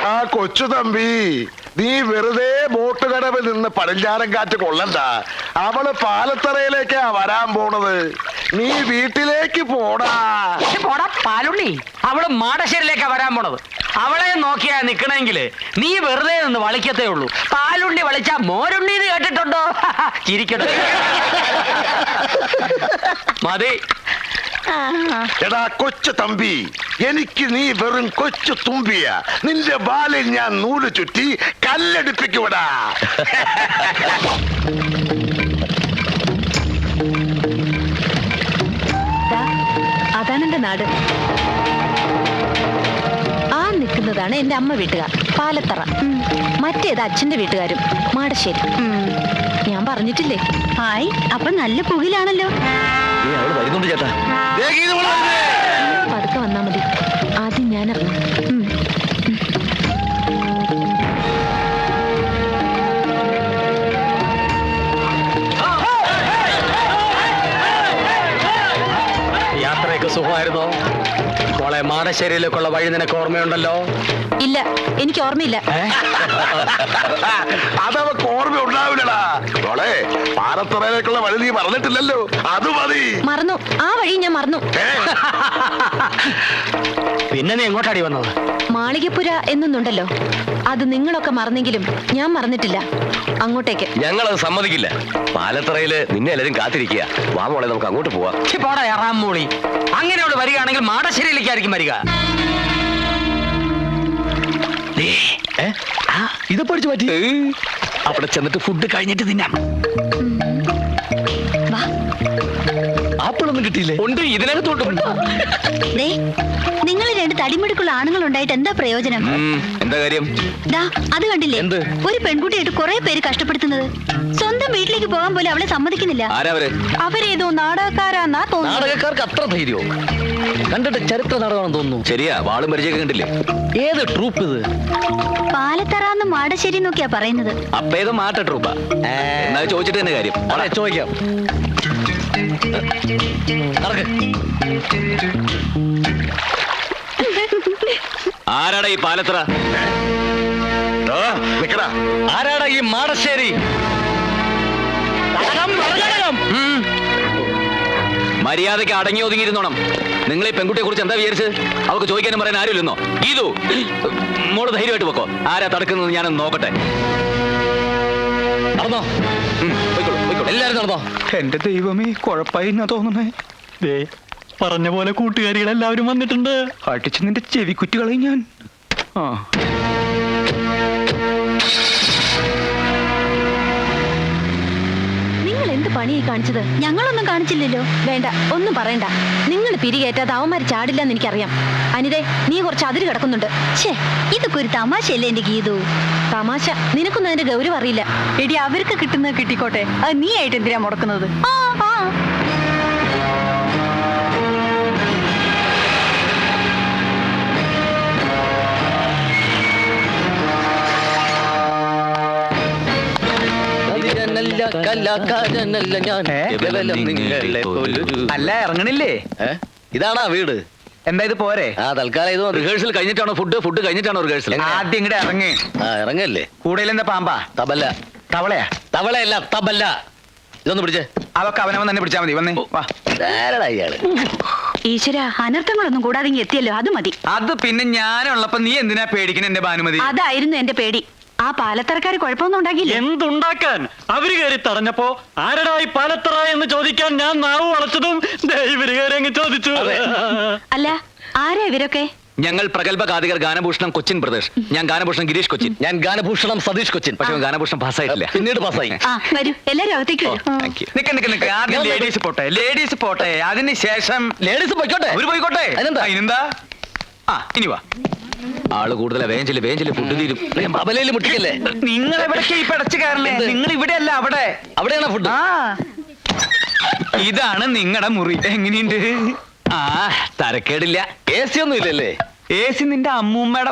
എടാ കൊച്ചു തമ്പി, നീ വെറുതെ ബോട്ട് കടവിൽ നിന്ന് പടിഞ്ഞാറൻ കാറ്റ് കൊള്ളണ്ട. അവള് പാലത്തറയിലേക്കാ വരാൻ പോണത്. നീ വീട്ടിലേക്ക് പോടാ. പാലുണ്ണി, അവള് മാടശ്ശേരിയിലേക്കാ വരാൻ പോണത്. അവളെ നോക്കിയാ നിക്കണെങ്കില് നീ വെറുതെ നിന്ന് വളിക്കത്തേ ഉള്ളൂ. പാലുണ്ണി വളിച്ചാ മോരുണ്ണി കേട്ടിട്ടുണ്ടോ? ചിരിക്കട്ടെ. മതി. എടാ കൊച്ചു തമ്പി, എനിക്ക് നീ വെറും കൊച്ചു തുമ്പിയ. നിന്റെ ബാലിൽ ഞാൻ നൂല് ചുറ്റി കല്ലെടുപ്പിക്കൂടാ. അതാണ് എന്റെ നാട്. ആ നിൽക്കുന്നതാണ് എന്റെ അമ്മ വീട്ടുകാർ, പാലത്തറ. മറ്റേത് അച്ഛന്റെ വീട്ടുകാരും, മാടശ്ശേരി. ഞാൻ പറഞ്ഞിട്ടില്ലേ? ഹായ്, അപ്പൊ നല്ല പുകിലാണല്ലോ. വരുന്നുണ്ട് ചേട്ടാ. പതുക്കെ വന്നാ മതി. ആദ്യം ഞാൻ അറിഞ്ഞു. യാത്രയൊക്കെ സുഖമായിരുന്നോ മോളെ? മാടശ്ശേരിയിലേക്കുള്ള വഴി നിനക്ക് ഓർമ്മയുണ്ടല്ലോ? ഇല്ല, എനിക്ക് ഓർമ്മയില്ല. അതവക്ക് ഓർമ്മ ഉണ്ടാവില്ലടാ മോളെ. പാലത്തറയിലേക്കുള്ള വഴി നീ പറഞ്ഞിട്ടില്ലല്ലോ, അത് മതി. മറന്നു, ആ വഴി ഞാൻ മറന്നു. പിന്നെ നീ എങ്ങോട്ടാടി വന്നത്? മാളികപ്പുര എന്നൊന്നുണ്ടല്ലോ, അത് നിങ്ങളൊക്കെ മറന്നെങ്കിലും ഞാൻ മറന്നിട്ടില്ല. അങ്ങോട്ടേക്ക്. ഞങ്ങളത് സമ്മതിക്കില്ല. പാലത്തറയില് നിന്നെ എല്ലാരും കാത്തിരിക്കുക. വാ മോളെ, നമുക്ക് അങ്ങോട്ട് പോവാം. പോടാ എറാമൂളി. അങ്ങനെ അവള് വരികയാണെങ്കിൽ മാടശ്ശേരിയിലേക്കായിരിക്കും വരിക. ഇത് പഠിച്ചു പറ്റി. അവിടെ ചെന്നിട്ട് ഫുഡ് കഴിഞ്ഞിട്ട് തിന്നാം. ആപ്പിളൊന്നും കിട്ടിയില്ലേ? ഉണ്ട്, ഇതിനകത്തോട്ടുണ്ട്. നിങ്ങൾ രണ്ട് തടിമിടുക്കുള്ള ആണുങ്ങൾ ഉണ്ടായിട്ട് എന്താ പ്രയോജനം? എന്താ കാര്യം? ദാ അത് കണ്ടില്ലേ, എന്ത്? ഒരു പെൺകുട്ടിയായിട്ട് കുറെ പേര് കഷ്ടപ്പെടുത്തുന്നത്. സ്വന്തം വീട്ടിലേക്ക് പോകാൻ പോലും അവളെ സമ്മതിക്കുന്നില്ല. ആരാവര്? അവരേതോ നാടകക്കാരാന്നാ തോന്നുന്നു. നാടകക്കാർക്ക് അത്ര ധൈര്യോ? കണ്ടിട്ട് ചരിത്ര നാടകമാണെന്ന് തോന്നുന്നു. ശരിയാ, വാളും പരിചയൊക്കെ കണ്ടില്ലേ? ഏത് ട്രൂപ്പ് ഇത്? പാലത്തറാന്ന് മാടശ്ശേരി നോക്കിയാ പറയുന്നത്. അപ്പൊ ഏതോ മാറ്റ ട്രൂപ്പാ. എന്നാ ചോദിച്ചിട്ട് തന്നെ കാര്യം. ചോദിക്കാം. ആരാടാ ഈ പാലത്തറ? ആരാടാ ഈ മാടശ്ശേരി? മര്യാദയ്ക്ക് അടങ്ങി ഒതുങ്ങിയിരുന്നോണം. നിങ്ങൾ ഈ പെൺകുട്ടിയെ കുറിച്ച് എന്താ വിചാരിച്ചത്? അവർക്ക് ചോദിക്കാനും പറയാൻ ആരുമില്ലെന്നോ? ഇതു മോള് ധൈര്യമായിട്ട് വെക്കോ. ആരാ തടുക്കുന്നത് ഞാനൊന്ന് നോക്കട്ടെ. നടന്നോ, എല്ലാരും നടന്നോ. എന്റെ ദൈവമേ, കുഴപ്പമായി എന്നാ തോന്നണേ. ദേ പറഞ്ഞ പോലെ കൂട്ടുകാരികളെല്ലാവരും വന്നിട്ടുണ്ട്. അടിച്ച് നിന്റെ ചെവി കുറ്റികളെ ഞാൻ. നിങ്ങൾ എന്ത് പണിയായി കാണിച്ചത്? ഞങ്ങളൊന്നും കാണിച്ചില്ലല്ലോ. വേണ്ട, ഒന്നും പറയണ്ട. നിങ്ങൾ പിരികേറ്റാതെ അവന്മാർ ചാടില്ലെന്ന് എനിക്കറിയാം. അനിതേ, നീ കുറച്ച് അതിര് കിടക്കുന്നുണ്ട്. ഛേ, ഇതൊക്കെ ഒരു തമാശയല്ലേ എന്റെ ഗീതു? തമാശ? നിനക്കൊന്നും അതിന്റെ ഗൗരവം അറിയില്ല. എടി, അവർക്ക് കിട്ടുന്നത് കിട്ടിക്കോട്ടെ. അത് നീ ആയിട്ട് എന്തിനാ മുടക്കുന്നത്? അല്ല, ഇറങ്ങണില്ലേ? ഇതാണാ വീട്? എന്താ ഇത് പോരെ? തൽക്കാലം ഇത് റിഹേഴ്സൽ കഴിഞ്ഞിട്ടാണോ ഫുഡ് കഴിഞ്ഞിട്ടാണോ റിഹേഴ്സൽ? ആദ്യം ഇങ്ങടെ ഇറങ്ങി. ഇറങ്ങല്ലേ. കൂടുതൽ എന്താ പാമ്പാ? തബല. തവളയാ? തവളയല്ല, തബല. ഇതൊന്ന് പിടിച്ചേ. അതൊക്കെ അവനവൻ തന്നെ പിടിച്ചാ മതി. വന്നേ വാ. ഇയാള് ഈശ്വര, അനർത്ഥങ്ങളൊന്നും കൂടാതെ എത്തിയല്ലോ, അത് മതി. അത് പിന്നെ ഞാനുള്ളപ്പോ നീ എന്തിനാ പേടിക്കണ എന്റെ ഭാനുമതി? അതായിരുന്നു എന്റെ പേടി. ആ പാലത്തറക്കാർ കുഴപ്പമൊന്നും ഉണ്ടാക്കിയില്ല. എന്തുണ്ടാക്കാൻ? അവര് കയറി തടഞ്ഞപ്പോ ആരടായി പാലത്തറ എന്ന് ചോദിക്കാൻ ഞാൻ നാവ് വളച്ചതും ഇവര് കയറി അങ്ങ് ചോദിച്ചു. അല്ല, ആരാ ഇവരൊക്കെ? ഞങ്ങൾ പ്രഗത്ഭ ഗാതികർ ഗാനഭൂഷണം കൊച്ചിൻ പ്രദേശ്. ഞാൻ ഗാനഭൂഷണം ഗിരീഷ് കൊച്ചിൻ. ഞാൻ ഗാനഭൂഷണം സതീഷ് കൊച്ചിൻ. പക്ഷെ ഗാനഭൂഷണം പാസ്സായിട്ടില്ല, പിന്നീട് പാസ്സായി. വരൂ, എല്ലാരും അകത്തേക്ക് വരൂ. നിക്ക് ആദ്യം ലേഡീസ് പോട്ടെ. ലേഡീസ് പോട്ടെ, അതിന് ശേഷം ലേഡീസ് പോയിക്കോട്ടെ. അവര് പോയിക്കോട്ടെ. അതിനെന്താ? ഇനി വാ. ആള് കൂടുതലാ. വേഞ്ചില് ഫുഡ് തീരും. ബബലയില് മുട്ടിക്കല്ലേ? നിങ്ങൾ എവിടേക്കാ ഈ പിടച്ച് കയറണേ? നിങ്ങൾ ഇവിടെ അല്ല, അവിടെ. അവിടെയാണോ ഫുഡ്? ഇതാണ് നിങ്ങളുടെ മുറി. എങ്ങനെയുണ്ട്? തരക്കേടില്ല. AC ഒന്നും ഇല്ലല്ലേ? AC നിന്റെ അമ്മൂമ്മയുടെ.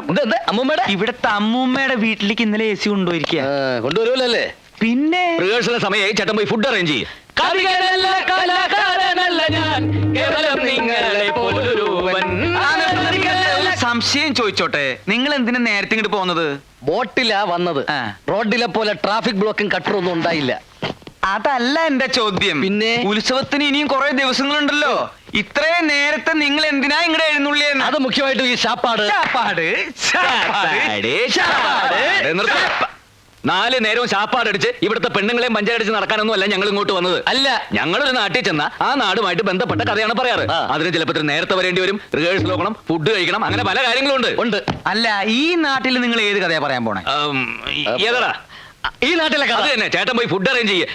അമ്മൂമ്മയുടെ? ഇവിടത്തെ അമ്മൂമ്മയുടെ വീട്ടിലേക്ക് ഇന്നലെ AC കൊണ്ടുപോയിരിക്കുക. കൊണ്ടുവരുമല്ലേ? പിന്നെ റിഹേഴ്സൽ സമയമായി. ചേട്ടൻ പോയി ഫുഡ് അറേഞ്ച് ചെയ്യും. സംശയം ചോദിച്ചോട്ടെ, നിങ്ങൾ എന്തിനാ നേരത്തെ ഇങ്ങോട്ട് പോകുന്നത്? ബോട്ടിലാ വന്നത്. ആ. റോഡിലെ പോലെ ട്രാഫിക് ബ്ലോക്കും കട്ടറൊന്നും ഉണ്ടായില്ല. അതല്ല എന്റെ ചോദ്യം. പിന്നെ? ഉത്സവത്തിന് ഇനിയും കുറെ ദിവസങ്ങളുണ്ടല്ലോ. ഇത്രയും നേരത്തെ നിങ്ങൾ എന്തിനാ ഇങ്ങോട്ട് എഴുന്നള്ളിയെന്ന്? അത് മുഖ്യമായിട്ടും ഈ ശാപ്പാട്. നാല് നേരവും ശാപ്പാടടിച്ച് ഇവിടുത്തെ പെണ്ണുങ്ങളെയും പഞ്ചായടിച്ച് നടക്കാനൊന്നും അല്ല ഞങ്ങൾ ഇങ്ങോട്ട് വന്നത്. അല്ല, ഞങ്ങളൊരു നാട്ടിൽ ചെന്ന ആ നാടുമായിട്ട് ബന്ധപ്പെട്ട കഥയാണ് പറയാറ്. അതിന് ചിലപ്പോൾ നേരത്തെ വരേണ്ടി വരും, റിഹേഴ്സൽ നോക്കണം, ഫുഡ് കഴിക്കണം, അങ്ങനെ പല കാര്യങ്ങളും ഉണ്ട്. അല്ല, ഈ നാട്ടിൽ നിങ്ങൾ ഏത് കഥയാ പറയാൻ പോണേ? ഏതാ ഈ നാട്ടിലെ കഥ തന്നെ. ചേട്ടൻ പോയി ഫുഡ് അറേഞ്ച് ചെയ്യേ.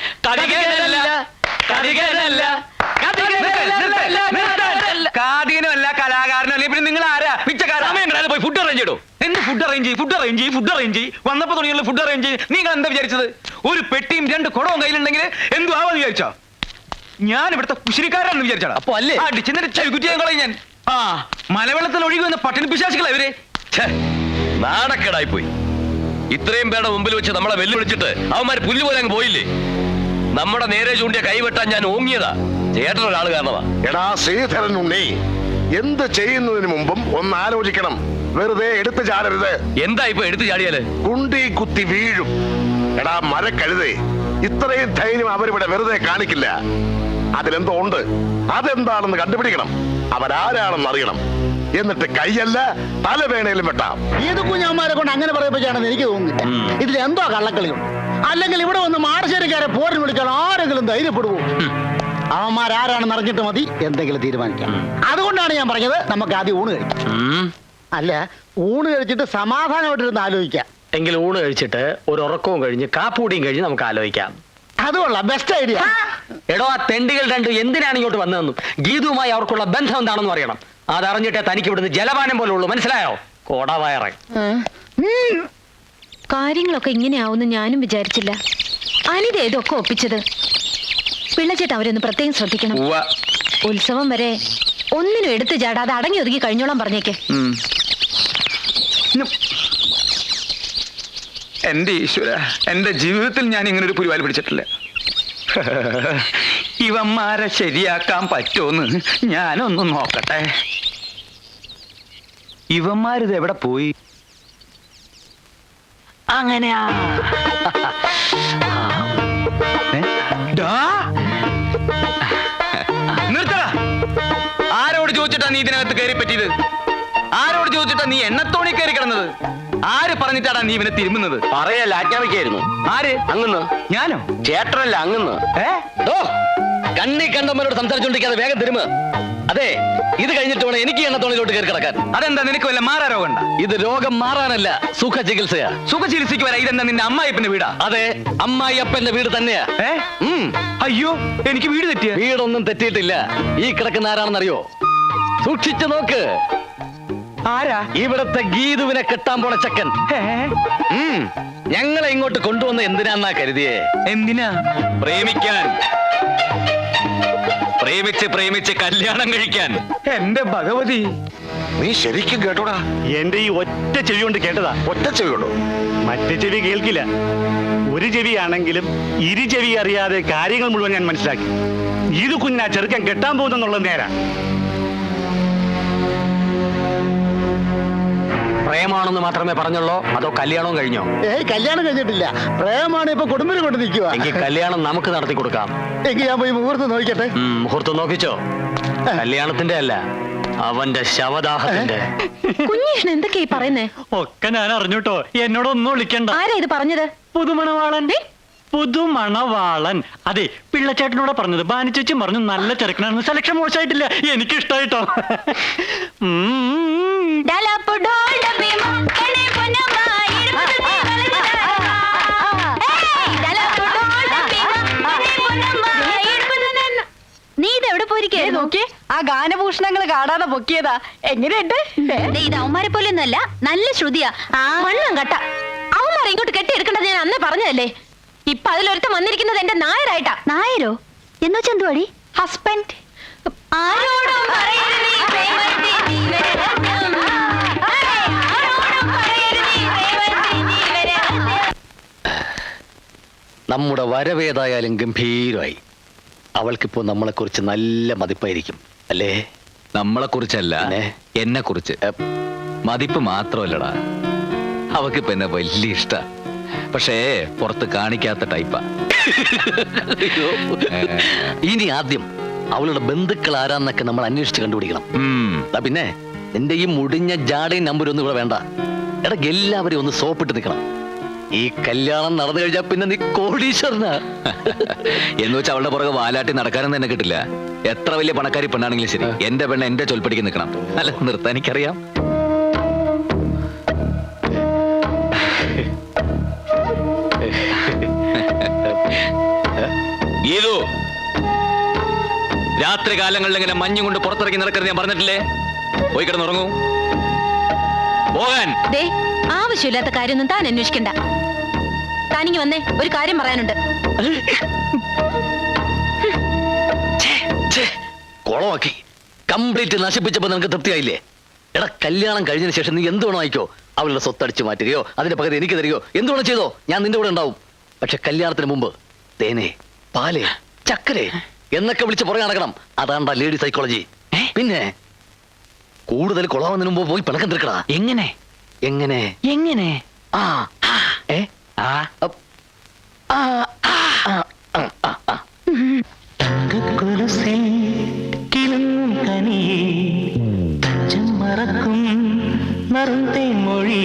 കാതികനുമല്ല, കലാകാരനും അല്ല, പിന്നെ നിങ്ങൾ ആരാ? പിച്ചക്കാരൻ പോയി ഫുഡ് അറേഞ്ച് ചെയ്തോ. എന്ത് ഫുഡ് അറേഞ്ച് വന്നപ്പോ തുടങ്ങിയുള്ള ഫുഡ് അറേഞ്ച്. നിങ്ങൾ എന്താ വിചാരിച്ചത്? ഒരു പെട്ടിയും 2 കുടവും കയ്യിലുണ്ടെങ്കിൽ എന്തു ആവാന്ന് വിചാരിച്ചോ? ഞാൻ ഇവിടുത്തെ കുശിരിക്കാരാണെന്ന് വിചാരിച്ചാ? അപ്പൊ അല്ലേ അടിച്ചെന്നിട്ട് ചവിക്കുറ്റിയാൻ കളയും ഞാൻ. ആ മലവെള്ളത്തിൽ ഒഴുകി വന്ന പട്ടിണി പിശാചികളാ ഇവര്. നാണക്കേടായി പോയി. ഇത്രയും പേരുടെ മുമ്പിൽ വെച്ച് നമ്മളെ വെല്ലുവിളിച്ചിട്ട് അവന്മാര് പുല്ല് പോലെ അങ്ങ് പോയില്ലേ. നമ്മുടെ നേരെ ചൂണ്ടിയ കൈവെട്ടാൻ ഞാൻ ഓങ്ങിയതാ ചേട്ടനൊരാള് കാരണമാ. എടാ ശ്രീധരൻ ഉണ്ണി, എന്ത് ചെയ്യുന്നതിന് മുമ്പും ഒന്ന് ആലോചിക്കണം. വെറുതെ എടുത്തു ചാടരുത്. എന്താ ഇപ്പൊ എടുത്തു ചാടിയാല്? കുണ്ടി കുത്തി വീഴും. എടാ മരക്കഴുതേ, ഇത്രയും ധൈര്യം അവരിവിടെ വെറുതെ കാണിക്കില്ല. അതിലെന്തോ ഉണ്ട്. അതെന്താണെന്ന് കണ്ടുപിടിക്കണം. അവരാരാണെന്ന് അറിയണം. എന്നിട്ട് കൈയല്ല തല വേണേലും വെട്ടാം. ഏത് കുഞ്ഞന്മാരെ കൊണ്ട് അങ്ങനെ പറയിപ്പിച്ചാണെന്ന് എനിക്ക് തോന്നുന്നില്ല. ഇതിൽ എന്തോ കള്ളക്കളിയുണ്ട്. അല്ലെങ്കിൽ ഇവിടെ വന്ന് മാടശ്ശേരിക്കാരെ പോരിന് വിളിക്കാൻ ആരെങ്കിലും ധൈര്യപ്പെടുവോ? അവന്മാരാരാണെന്ന് അറിഞ്ഞിട്ട് മതി എന്തെങ്കിലും തീരുമാനിക്കാം. അതുകൊണ്ടാണ് ഞാൻ പറഞ്ഞത് നമുക്ക് ആദ്യം ഊണ് കഴിക്കാം. അല്ല, ഊണ് കഴിച്ചിട്ട് സമാധാനമായിട്ടിരുന്ന് ആലോചിക്കാം. എങ്കിൽ ഊണ് കഴിച്ചിട്ട് ഒരു ഉറക്കവും കഴിഞ്ഞ് കാപ്പൂടിയും കഴിഞ്ഞ് നമുക്ക് ആലോചിക്കാം. അതുകൊള്ള ബെസ്റ്റ് ഐഡിയ. എടോ, ആ തെണ്ടികൾ രണ്ടും എന്തിനാണ് ഇങ്ങോട്ട് വന്നതെന്നും ഗീതുവുമായി അവർക്കുള്ള ബന്ധം എന്താണെന്നും അറിയണം. അതറിഞ്ഞിട്ടേ തനിക്ക് ഇവിടുന്ന് ജലപാനം പോലെ ഉള്ളൂ. മനസ്സിലായോ? കോടാവയറേ. കാര്യങ്ങളൊക്കെ ഇങ്ങനെയാവുമെന്ന് ഞാനും വിചാരിച്ചില്ല. അനിത ഇതൊക്കെ ഒപ്പിച്ചത്. പിള്ളച്ചേട്ട അവരൊന്ന് പ്രത്യേകം ശ്രദ്ധിക്കണം. ഉത്സവം വരെ ഒന്നിനും എടുത്തു ചാടാതെ അടങ്ങി ഒതുങ്ങി കഴിഞ്ഞോളാൻ പറഞ്ഞേക്ക്. എന്റെ ഈശ്വര, എന്റെ ജീവിതത്തിൽ ഞാൻ ഇങ്ങനെ ഒരു പുലിവാൽ പിടിച്ചിട്ടില്ല. ഇവന്മാരെ ശരിയാക്കാൻ പറ്റുമെന്ന് ഞാനൊന്ന് നോക്കട്ടെ. ഇവന്മാരിത് എവിടെ പോയി? അങ്ങനെയാ. നിർത്തടാ. ആരോട് ചോദിച്ചിട്ടാ നീ ഇതിനകത്ത് കയറി പറ്റിയത്? ആരോട് ചോദിച്ചിട്ടാ നീ എണ്ണത്തോണി കയറി കിടന്നത്? ആര് പറഞ്ഞിട്ടാടാ നീ ഇവനെ തിരുമുന്നത്? പറയല്ല, ആജ്ഞാപിക്കായിരുന്നു. ആര്? അങ്ങന്ന്. ഞാനോ? ചേട്ടനല്ല, അങ്ങന്ന്. കണ്ണി കണ്ടമ്മനോട് സംസാരിച്ചോണ്ടിരിക്കാതെ വേഗം തിരുമ. അതെ, ഇത് കഴിഞ്ഞിട്ട് വേണം എനിക്ക് എണ്ണത്തോണിലോട്ട് കയറി കിടക്കാൻ. അതെന്താ, നിനക്ക് വല്ല മാറാ രോഗം? ഇത് രോഗം മാറാനല്ല, സുഖ ചികിത്സയാ. സുഖ ചികിത്സയ്ക്ക് വരാ. ഇതെന്താ നിന്റെ അമ്മായിപ്പന്റെ വീടാ? അതെ, അമ്മായിയപ്പന്റെ വീട് തന്നെയാ. അയ്യോ, എനിക്ക് വീട് തെറ്റിയ? വീടൊന്നും തെറ്റിയിട്ടില്ല. ഈ കിടക്കുന്ന ആരാണെന്നറിയോ? സൂക്ഷിച്ചു നോക്ക്. ആരാ? ഇവിടത്തെ ഗീതുവിനെ കെട്ടാൻ പോണ ചക്കൻ. ഞങ്ങളെ ഇങ്ങോട്ട് കൊണ്ടുവന്ന് എന്തിനാന്നാ കരുതിയേ? എന്തിനാ? പ്രേമിക്കാൻ. പ്രേമിച്ച് കല്യാണം കഴിക്കാൻ. എന്റെ ഭഗവതി, നീ ശരിക്കും കേട്ടോടാ? എന്റെ ഈ ഒറ്റ ചെവി കൊണ്ട് കേട്ടതാ. ഒറ്റ ചെവിയുള്ളൂ, മറ്റേ ചെവി കേൾക്കില്ല. ഒരു ചെവിയാണെങ്കിലും ഇരു ചെവി അറിയാതെ കാര്യങ്ങൾ മുഴുവൻ ഞാൻ മനസ്സിലാക്കി. ഇത് കുഞ്ഞാ ചെറുക്കൻ കെട്ടാൻ പോകുന്നെന്നുള്ളത് നേരാ. പ്രേമാണെന്ന് മാത്രമേ പറഞ്ഞുള്ളൂ, അതോ കല്യാണവും കഴിഞ്ഞോ? കല്യാണം കഴിഞ്ഞിട്ടില്ല. പ്രേമാണ് ഇപ്പൊ കൊടുമ്പിന് കൊണ്ട് നിൽക്കുക. എങ്കിൽ കല്യാണം നമുക്ക് നടത്തി കൊടുക്കാം. എങ്കിൽ ഞാൻ പോയി മുഹൂർത്തം നോക്കട്ടെ. മുഹൂർത്തം നോക്കിച്ചോ. കല്യാണത്തിന്റെ അല്ല, അവന്റെ ശവദാഹത്തിന്റെ. കുഞ്ഞീഷ്ണൻ എന്തൊക്കെയാ ഈ പറയുന്നേ? ഒക്കെ ഞാൻ അറിഞ്ഞൂട്ടോ. എന്നോടൊന്നും വിളിക്കണ്ട. ആരാ ഇത് പറഞ്ഞത്? പുതുമണവാളൻ. പുതുമണവാളൻ. അതെ, പിള്ളച്ചേട്ടനോടെ പറഞ്ഞത്. ബാനിച്ചേച്ചി പറഞ്ഞു നല്ല ചെറുക്കനാണ്. സെലക്ഷൻ മോശമായിട്ടില്ല, എനിക്ക് ഇഷ്ടായിട്ടോ. നീ ഇതെവിടെ പോയിരിക്കുന്നു? നോക്കി, ആ ഗാനഭൂഷണങ്ങൾ കാണാതെ പൊക്കിയതാ. എങ്ങനെയുണ്ട്? ഇത് അവന്മാരെ പോലെ ഒന്നല്ല, നല്ല ശ്രുതിയാ. മണ്ണും കട്ട. അവന്മാരെ ഇങ്ങോട്ട് കെട്ടിയെടുക്കേണ്ടത് ഞാൻ അന്ന് പറഞ്ഞതല്ലേ. ഇപ്പൊ അതിലൊരുത്തം വന്നിരിക്കുന്നത് എന്റെ നായരായിട്ടാ. നായരോ? എന്ന് വെച്ചാ എന്തുവാടി? ഹസ്ബൻഡ്. ആരോടും പറയരുത് ഈ പ്രേമത്തെ ജീവരഹസ്യം. ആരോടും പറയരുത് ഈ പ്രേമത്തെ ജീവരഹസ്യം. നമ്മുടെ വരവേതായാലും ഗംഭീരമായി. അവൾക്കിപ്പോ നമ്മളെ കുറിച്ച് നല്ല മതിപ്പായിരിക്കും അല്ലേ? നമ്മളെ കുറിച്ചല്ല, എന്നെ കുറിച്ച്. മതിപ്പ് മാത്രമല്ലടാ, അവക്ക് എന്നെ വലിയ ഇഷ്ട. പക്ഷേ പുറത്ത് കാണിക്കാത്ത ടൈപ്പാ. ഇനി ആദ്യം അവളുടെ ബന്ധുക്കൾ ആരാന്നൊക്കെ നമ്മൾ അന്വേഷിച്ച് കണ്ടുപിടിക്കണം. പിന്നെ നിന്റെ ഈ മുടിഞ്ഞ ജാടയും നമ്പരൊന്നും ഇവിടെ വേണ്ട. എടാ, എല്ലാവരെയും ഒന്ന് സോപ്പിട്ട് നിൽക്കണം. ഈ കല്യാണം നടന്നു കഴിഞ്ഞാൽ പിന്നെ നീ കോടീശ്വരനാ. എന്ന് വെച്ചാൽ അവളുടെ പുറകെ വാലാട്ടി നടക്കാനൊന്നും തന്നെ കിട്ടില്ല. എത്ര വലിയ പണക്കാരി പെണ്ണാണെങ്കിലും ശരി, എന്റെ പെണ്ണ് എന്റെ ചൊൽപ്പടിക്ക് നിൽക്കണം. അല്ല, നിർത്താൻ എനിക്കറിയാം. ഗീതു, രാത്രി കാലങ്ങളിൽ ഇങ്ങനെ മഞ്ഞും കൊണ്ട് പുറത്തിറങ്ങി നടക്കരുത് ഞാൻ പറഞ്ഞിട്ടില്ലേ? പോയി കിടന്നുറങ്ങൂ. പോകാൻ. ദേ, ആവശ്യമില്ലാത്ത കാര്യമൊന്നും താൻ അന്വേഷിക്കണ്ട. താനിങ്ങി വന്നേ, ഒരു കാര്യം പറയാനുണ്ട്. കുളമാക്കി കംപ്ലീറ്റ് നശിപ്പിച്ചപ്പോ നിനക്ക് തൃപ്തിയായില്ലേ? എടാ, കല്യാണം കഴിഞ്ഞതിന് ശേഷം നീ എന്ത് വേണോ ആയിക്കോ. അവളുടെ സ്വത്തടിച്ചു മാറ്റുകയോ അതിന്റെ പകരം എനിക്ക് തരികയോ എന്ത് വേണം ചെയ്തോ, ഞാൻ നിന്റെ കൂടെ ഉണ്ടാവും. പക്ഷെ കല്യാണത്തിന് മുമ്പ് തേനെ, പാല്, ചക്കരെ എന്നൊക്കെ വിളിച്ച് പുറകെ നടക്കണം. അതാണ്ടാ ലേഡി സൈക്കോളജി. പിന്നെ കൂടുതൽ കൊളാവുന്നതിന് മുമ്പ് പോയി പിണക്കം തീർക്കടാ. എങ്ങനെ എങ്ങനെ എങ്ങനെ? ആ ഏ ആ ആ മറക്കും മറന്നേ മൊഴി